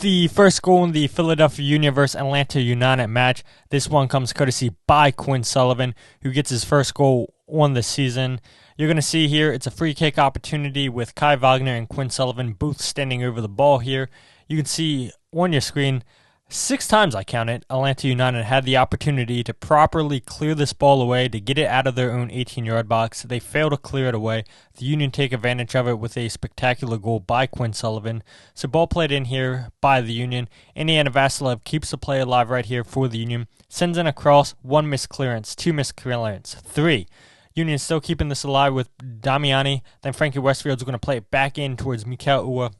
The first goal in the Philadelphia Union versus Atlanta United match. This one comes courtesy by Quinn Sullivan, who gets his first goal on the season. You're going to see here it's a free kick opportunity with Kai Wagner and Quinn Sullivan both standing over the ball here. You can see on your screen 6 times, I counted, Atlanta United had the opportunity to properly clear this ball away, to get it out of their own 18-yard box. They fail to clear it away. The Union take advantage of it with a spectacular goal by Quinn Sullivan. So ball played in here by the Union. Indiana Vasilev keeps the play alive right here for the Union. Sends in a cross, 1 missed clearance, 2 missed clearance, 3. Union still keeping this alive with Damiani. Then Frankie Westfield's going to play it back in towards Mikhail Uhre.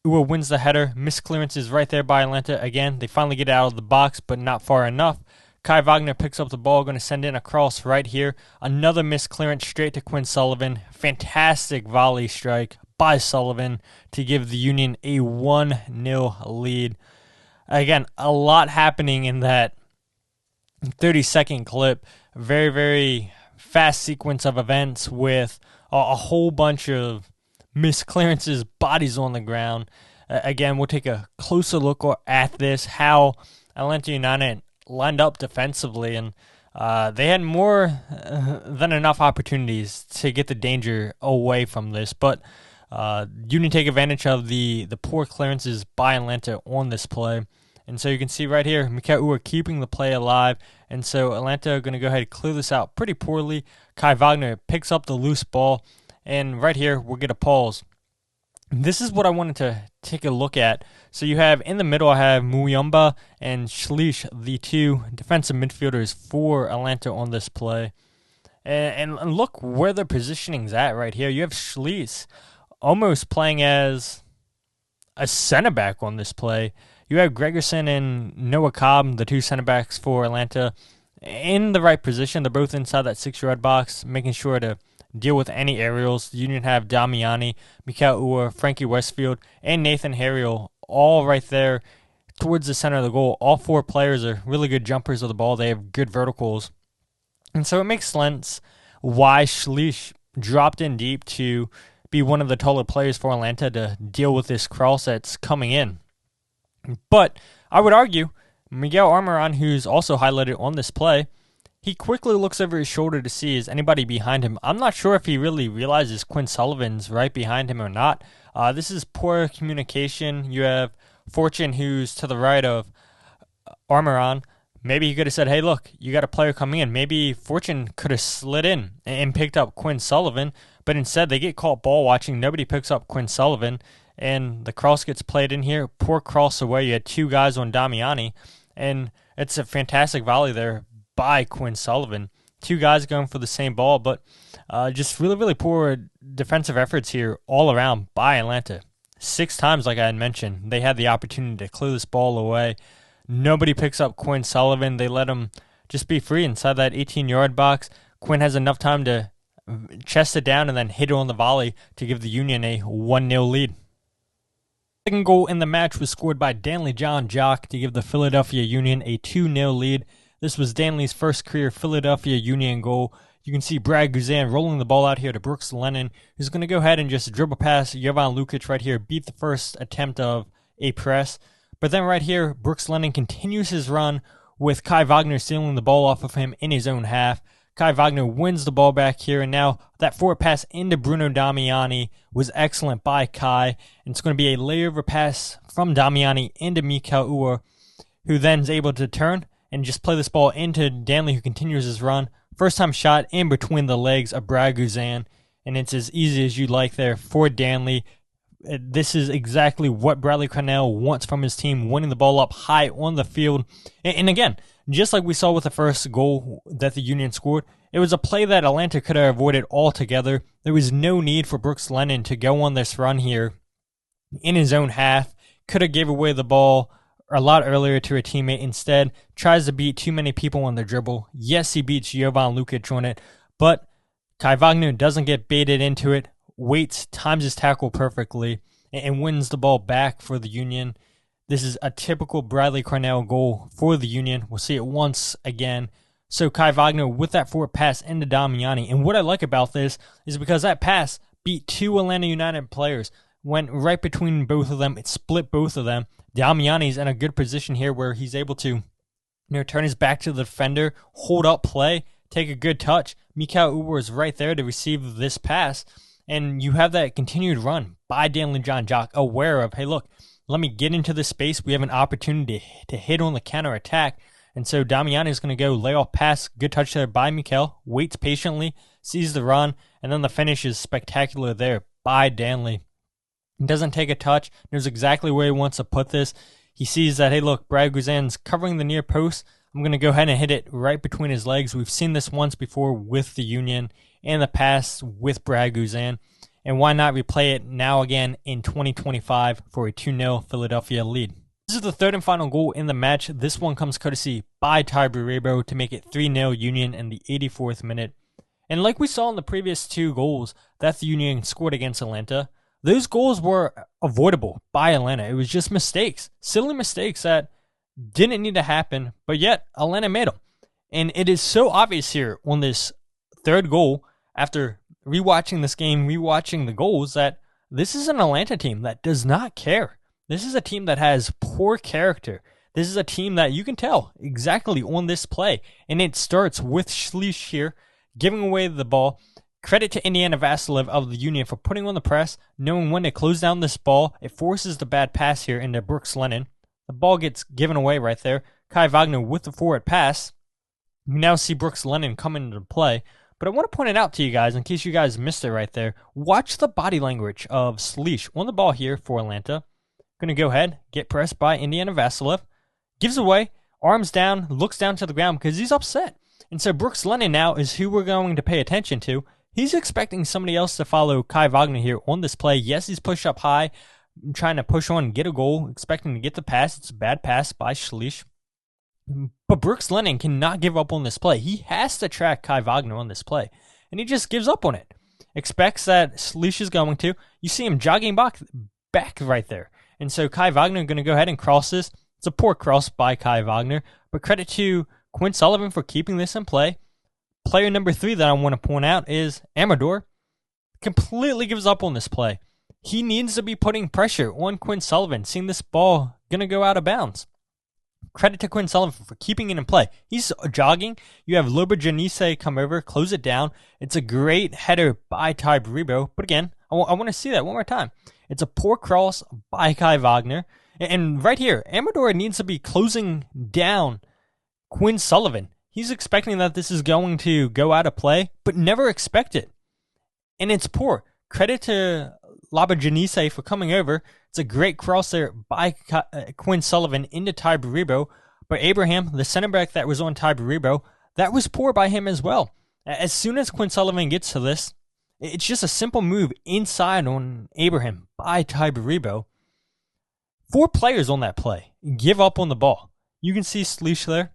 Uhre wins the header. Missed clearances right there by Atlanta. Again, they finally get out of the box, but not far enough. Kai Wagner picks up the ball, going to send in a cross right here. Another missed clearance straight to Quinn Sullivan. Fantastic volley strike by Sullivan to give the Union a 1-0 lead. Again, a lot happening in that 30-second clip. Very, very fast sequence of events with a whole bunch of missed clearances, bodies on the ground. Again, we'll take a closer look at this, how Atlanta United lined up defensively, and they had more than enough opportunities to get the danger away from this, but Union take advantage of the poor clearances by Atlanta on this play. And so you can see right here, Mikhail Uhre keeping the play alive. And so Atlanta are going to go ahead and clear this out pretty poorly. Kai Wagner picks up the loose ball. And right here, we'll get a pause. This is what I wanted to take a look at. So you have in the middle, I have Muyumba and Schlich, the two defensive midfielders for Atlanta on this play. And look where the positioning's at right here. You have Schlich almost playing as a center back on this play. You have Gregerson and Noah Cobb, the two center backs for Atlanta, in the right position. They're both inside that 6-yard box, making sure to deal with any aerials. The Union have Damiani, Mikhail Uhre, Frankie Westfield, and Nathan Harriel all right there towards the center of the goal. All 4 players are really good jumpers of the ball. They have good verticals. And so it makes sense why Schlich dropped in deep to be one of the taller players for Atlanta to deal with this cross that's coming in. But I would argue Miguel Almiron, who's also highlighted on this play, he quickly looks over his shoulder to see is anybody behind him. I'm not sure if he really realizes Quinn Sullivan's right behind him or not. This is poor communication. You have Fortune, who's to the right of Almiron. Maybe he could have said, hey, look, you got a player coming in. Maybe Fortune could have slid in and picked up Quinn Sullivan, but instead they get caught ball watching. Nobody picks up Quinn Sullivan, and the cross gets played in here. Poor cross away. You had 2 guys on Damiani, and it's a fantastic volley there by Quinn Sullivan. 2 guys going for the same ball, but just really, really poor defensive efforts here all around by Atlanta. 6 times, like I had mentioned, they had the opportunity to clear this ball away. Nobody picks up Quinn Sullivan. They let him just be free inside that 18-yard box. Quinn has enough time to chest it down and then hit it on the volley to give the Union a 1-0 lead. Second goal in the match was scored by Danley Jean Jacques to give the Philadelphia Union a 2-0 lead. This was Danley's first career Philadelphia Union goal. You can see Brad Guzan rolling the ball out here to Brooks Lennon, who's going to go ahead and just dribble past Jovan Lukic right here, beat the first attempt of a press. But then right here, Brooks Lennon continues his run with Kai Wagner stealing the ball off of him in his own half. Kai Wagner wins the ball back here, and now that forward pass into Bruno Damiani was excellent by Kai. And it's going to be a layover pass from Damiani into Mikhail Uhre, who then is able to turn and just play this ball into Danley, who continues his run. First time shot in between the legs of Brad Guzan, and it's as easy as you like there for Danley. This is exactly what Bradley Cornell wants from his team, winning the ball up high on the field. And again, just like we saw with the first goal that the Union scored, it was a play that Atlanta could have avoided altogether. There was no need for Brooks Lennon to go on this run here in his own half. Could have gave away the ball a lot earlier to a teammate. Instead, tries to beat too many people on the dribble. Yes, he beats Jovan Lukic on it, but Kai Wagner doesn't get baited into it, waits, times his tackle perfectly, and wins the ball back for the Union. This is a typical Bradley Cornell goal for the Union. We'll see it once again. So Kai Wagner with that forward pass into Damiani. And what I like about this is because that pass beat 2 Atlanta United players. went right between both of them. It split both of them. Damiani's in a good position here where he's able to turn his back to the defender, hold up play, take a good touch. Mikhail Uber is right there to receive this pass. And you have that continued run by Danley Jean Jacques, aware of, hey, look, let me get into this space. We have an opportunity to hit on the counter attack. And so Damiani is going to go lay off pass. Good touch there by Mikhail. Waits patiently, sees the run, and then the finish is spectacular there by Danley. He doesn't take a touch. Knows exactly where he wants to put this. He sees that, hey, look, Brad Guzan's covering the near post. I'm going to go ahead and hit it right between his legs. We've seen this once before with the Union and the past with Brad Guzan. And why not replay it now again in 2025 for a 2-0 Philadelphia lead? This is the third and final goal in the match. This one comes courtesy by Tai Baribo to make it 3-0 Union in the 84th minute. And like we saw in the previous 2 goals that the Union scored against Atlanta, those goals were avoidable by Atlanta. It was just mistakes, silly mistakes that didn't need to happen, but yet Atlanta made them. And it is so obvious here on this third goal, after rewatching this game, rewatching the goals, that this is an Atlanta team that does not care. This is a team that has poor character. This is a team that you can tell exactly on this play. And it starts with Schleich here, giving away the ball. Credit to Indiana Vassilev of the Union for putting on the press, knowing when to close down this ball. It forces the bad pass here into Brooks Lennon. The ball gets given away right there. Kai Wagner with the forward pass. You now see Brooks Lennon come into play. But I want to point it out to you guys, in case you guys missed it right there. Watch the body language of Schleich on the ball here for Atlanta. Going to go ahead, get pressed by Indiana Vassilev. Gives away, arms down, looks down to the ground because he's upset. And so Brooks Lennon now is who we're going to pay attention to. He's expecting somebody else to follow Kai Wagner here on this play. Yes, he's pushed up high, trying to push on and get a goal, expecting to get the pass. It's a bad pass by Schleich. But Brooks Lennon cannot give up on this play. He has to track Kai Wagner on this play. And he just gives up on it. Expects that Schleich is going to. You see him jogging back right there. And so Kai Wagner going to go ahead and cross this. It's a poor cross by Kai Wagner. But credit to Quinn Sullivan for keeping this in play. Player number 3 that I want to point out is Amador. Completely gives up on this play. He needs to be putting pressure on Quinn Sullivan. Seeing this ball going to go out of bounds. Credit to Quinn Sullivan for keeping it in play. He's jogging. You have Loba Janisse come over, close it down. It's a great header by Tai Baribo. But again, I want to see that one more time. It's a poor cross by Kai Wagner. And right here, Amador needs to be closing down Quinn Sullivan. He's expecting that this is going to go out of play, but never expect it. And it's poor. Credit to Loba Janisse for coming over. It's a great cross there by Quinn Sullivan into Tai Baribo. But Abraham, the center back that was on Tai Baribo, that was poor by him as well. As soon as Quinn Sullivan gets to this, it's just a simple move inside on Abraham by Tai Baribo. 4 players on that play give up on the ball. You can see Schleich there,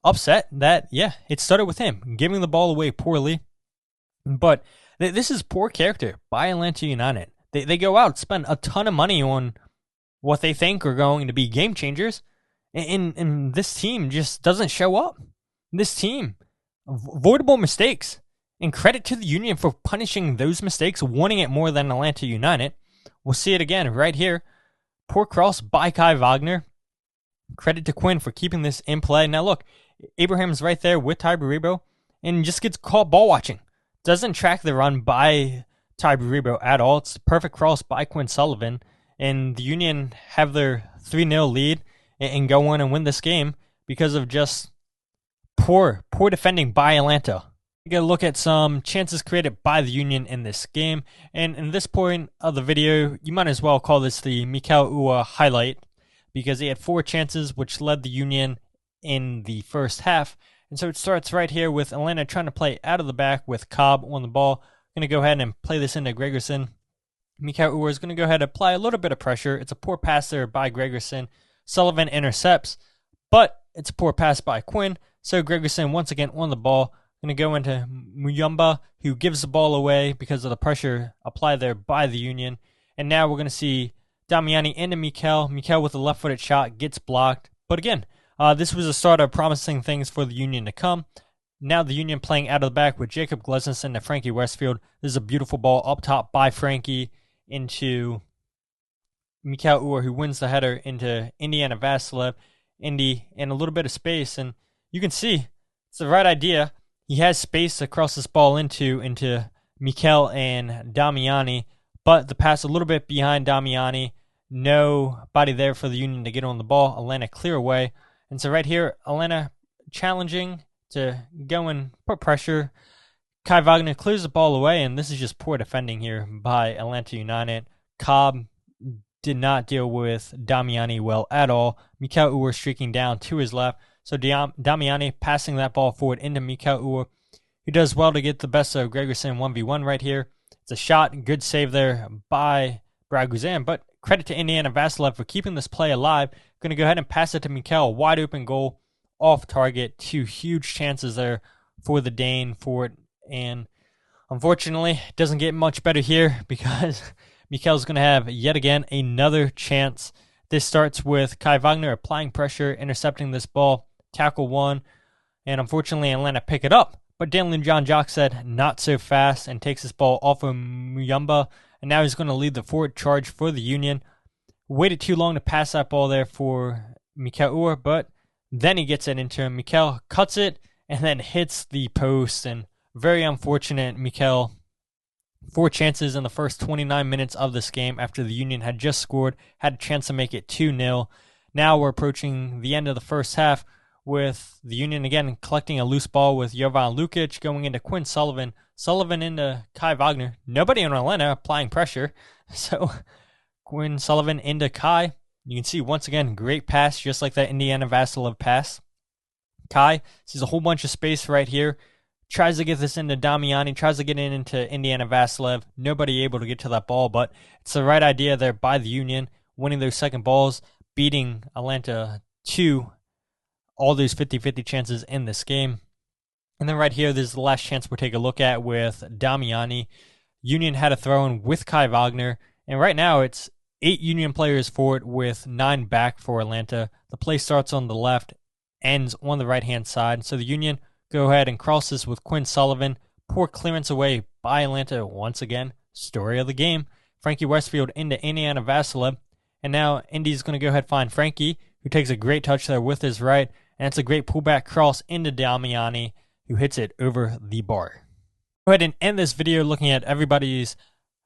upset that, yeah, it started with him, giving the ball away poorly. But this is poor character by Atlanta United. They go out, spend a ton of money on what they think are going to be game changers, and this team just doesn't show up. This team, avoidable mistakes. And credit to the Union for punishing those mistakes, wanting it more than Atlanta United. We'll see it again right here. Poor cross by Kai Wagner. Credit to Quinn for keeping this in play. Now look, Abraham's right there with Tai Baribo and just gets caught ball watching. Doesn't track the run by Tai Baribo at all. It's a perfect cross by Quinn Sullivan. And the Union have their 3-0 lead and go on and win this game because of just poor defending by Atlanta. We got to look at some chances created by the Union in this game. And in this point of the video, you might as well call this the Mikhail Ua highlight because he had 4 chances which led the Union in the first half. And so it starts right here with Atlanta trying to play out of the back with Cobb on the ball. Going to go ahead and play this into Gregerson. Mikhail Ua is going to go ahead and apply a little bit of pressure. It's a poor pass there by Gregerson. Sullivan intercepts, but it's a poor pass by Quinn. So Gregerson once again on the ball. Going to go into Muyumba, who gives the ball away because of the pressure applied there by the Union. And now we're going to see Damiani into Mikhail. Mikhail with a left-footed shot gets blocked. But again, this was a start of promising things for the Union to come. Now the Union playing out of the back with Jacob Glesson to Frankie Westfield. This is a beautiful ball up top by Frankie into Mikhail Uhre, who wins the header into Indiana Vasilev. Indy in a little bit of space, and you can see it's the right idea. He has space to cross this ball into Mikhail and Damiani, but the pass a little bit behind Damiani. Nobody there for the Union to get on the ball. Atlanta clear away. And so right here, Atlanta challenging to go and put pressure. Kai Wagner clears the ball away, and this is just poor defending here by Atlanta United. Cobb did not deal with Damiani well at all. Mikhail Uhre streaking down to his left. So Damiani passing that ball forward into Mikhail Uhre. He does well to get the best of Gregerson 1v1 right here. It's a shot, good save there by Braguzan, but credit to Indiana Vasilev for keeping this play alive. Going to go ahead and pass it to Mikhail. Wide open goal, off target. 2 huge chances there for the Dane for it. And unfortunately, it doesn't get much better here because Mikhail's going to have yet again another chance. This starts with Kai Wagner applying pressure, intercepting this ball, tackle 1, and unfortunately Atlanta pick it up. But Danley Jean Jacques said not so fast and takes this ball off of Muyumba, and now he's going to lead the forward charge for the Union. Waited too long to pass that ball there for Mikhail Uhre, but then he gets it into him. Mikhail cuts it and then hits the post, and very unfortunate. Mikhail, 4 chances in the first 29 minutes of this game after the Union had just scored, had a chance to make it 2-0. Now we're approaching the end of the first half with the Union again collecting a loose ball with Jovan Lukic going into Quinn Sullivan. Sullivan into Kai Wagner. Nobody in Atlanta applying pressure. So Quinn Sullivan into Kai. You can see once again, great pass, just like that Indiana Vasilev pass. Kai sees a whole bunch of space right here. Tries to get this into Damiani, tries to get it into Indiana Vasilev. Nobody able to get to that ball, but it's the right idea there by the Union, winning those second balls, beating Atlanta to all those 50-50 chances in this game. And then right here, there's the last chance we'll take a look at with Damiani. Union had a throw-in with Kai Wagner, and right now it's 8 Union players forward with 9 back for Atlanta. The play starts on the left, ends on the right-hand side. So the Union go ahead and cross this with Quinn Sullivan. Poor clearance away by Atlanta once again. Story of the game. Frankie Westfield into Indiana Vasilev. And now Indy's going to go ahead and find Frankie, who takes a great touch there with his right. And it's a great pullback cross into Damiani, who hits it over the bar. Go ahead and end this video looking at everybody's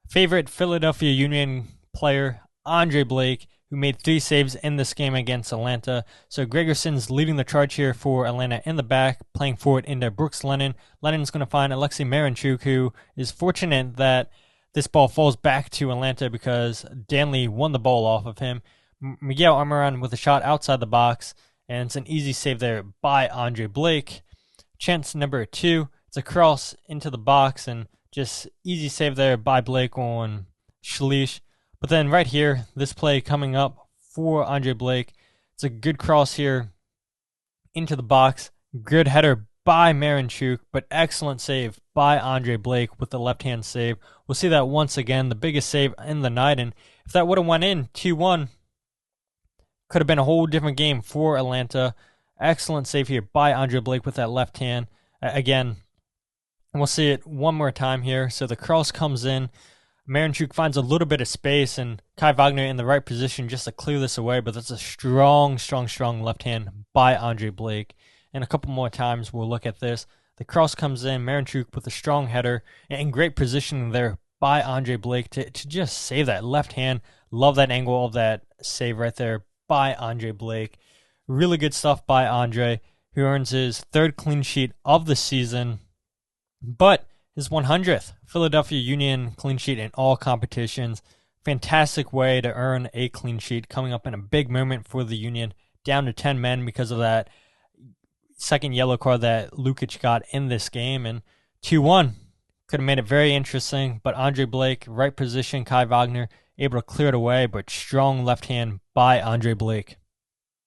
favorite Philadelphia Union player, Andre Blake, who made 3 saves in this game against Atlanta. So Gregerson's leading the charge here for Atlanta in the back, playing forward into Brooks Lennon. Lennon's going to find Alexei Marinchuk, who is fortunate that this ball falls back to Atlanta because Danley won the ball off of him. Miguel Almiron with a shot outside the box, and it's an easy save there by Andre Blake. Chance number 2, it's a cross into the box, and just easy save there by Blake on Schlisch. But then right here, this play coming up for Andre Blake. It's a good cross here into the box. Good header by Marinchuk, but excellent save by Andre Blake with the left-hand save. We'll see that once again, the biggest save in the night. And if that would have went in 2-1, could have been a whole different game for Atlanta. Excellent save here by Andre Blake with that left hand. Again, we'll see it one more time here. So the cross comes in. Marinchuk finds a little bit of space, and Kai Wagner in the right position just to clear this away, but that's a strong left hand by Andre Blake. And a couple more times we'll look at this. The cross comes in, Marinchuk with a strong header, and great positioning there by Andre Blake to just save that left hand. Love that angle of that save right there by Andre Blake. Really good stuff by Andre, who earns his 3rd clean sheet of the season, but his 100th Philadelphia Union clean sheet in all competitions. Fantastic way to earn a clean sheet, coming up in a big moment for the Union, down to 10 men because of that second yellow card that Lukic got in this game. And 2-1 could have made it very interesting, but Andre Blake, right position, Kai Wagner, able to clear it away, but strong left hand by Andre Blake.